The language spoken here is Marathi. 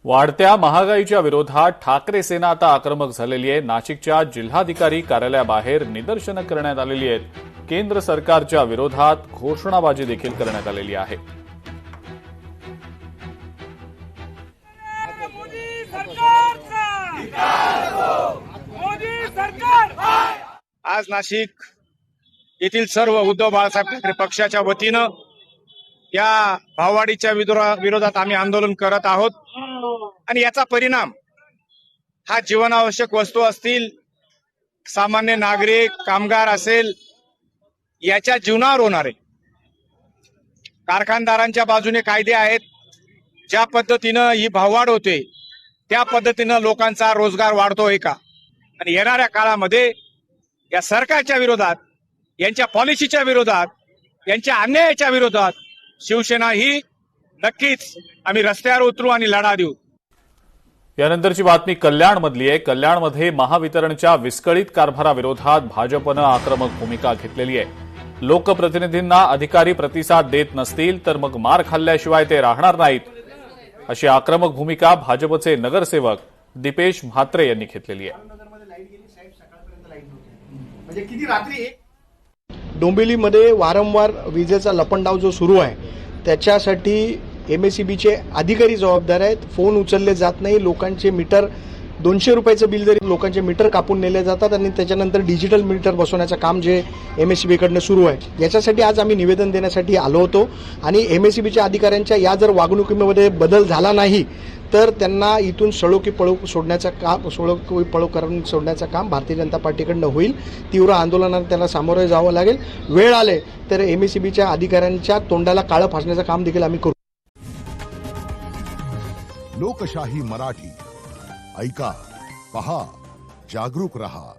वाढत्या महागाईच्या विरोधात ठाकरे सेना आता आक्रमक झालेली आहे। नाशिकच्या जिल्हाधिकारी कार्यालयाबाहेर निदर्शनं करण्यात आलेली आहेत। केंद्र सरकारच्या विरोधात घोषणाबाजी देखील करण्यात आलेली आहे। आज नाशिक येथील सर्व उद्धव बाळासाहेब ठाकरे पक्षाच्या वतीनं या भाववाढीच्या विरोधात आम्ही आंदोलन करत आहोत आणि याचा परिणाम हा जीवनावश्यक वस्तू असतील, सामान्य नागरिक, कामगार असेल, याच्या जीवनावर होणार आहे। कारखानदारांच्या बाजूने कायदे आहेत, ज्या पद्धतीनं ही भाववाढ होते त्या पद्धतीनं लोकांचा रोजगार वाढतोय का? आणि येणाऱ्या काळामध्ये या सरकारच्या विरोधात, यांच्या पॉलिसीच्या विरोधात, यांच्या अन्यायाच्या विरोधात शिवसेना ही नक्कीच आम्ही रस्त्यावर उतरू आणि लढा देऊ। यानंतरची बातमी कल्याणमधली आहे। कल्याणमध्ये महावितरणच्या विस्कळीत कारभाराविरोधात भाजपनं आक्रमक भूमिका घेतलेली आहे। लोकप्रतिनिधींना अधिकारी प्रतिसाद देत नसतील तर मग मार खाल्ल्याशिवाय ते राहणार नाहीत, अशी आक्रमक भूमिका भाजपचे नगरसेवक दीपेश म्हात्रे यांनी घेतलेली आहे। डोंबिवलीमध्ये वारंवार विजेचा लपंडाव जो सुरू आहे त्याच्यासाठी एमएसईबीचे अधिकारी जबाबदार आहेत। फोन उचलले जात नाही, लोकांचे मीटर 200 रुपयाचं बिल जरी लोकांचे मीटर कापून नेले जातात आणि त्याच्यानंतर डिजिटल मीटर बसवण्याचं काम जे एमएसईबीकडनं सुरू आहे, याच्यासाठी आज आम्ही निवेदन देण्यासाठी आलो होतो। आणि एमएसईबीच्या अधिकाऱ्यांच्या या जर वागणुकीमध्ये बदल झाला नाही तर त्यांना इथून सळोकी पळू करून सोडण्याचं काम भारतीय जनता पार्टीकडनं होईल। तीव्र आंदोलनाला त्याला सामोरे जावं लागेल। वेळ आले तर एमएसईबीच्या अधिकाऱ्यांच्या तोंडाला काळं फासण्याचं काम देखील आम्ही करू। लोकशाही मराठी ऐका, पहा, जागरूक रहा।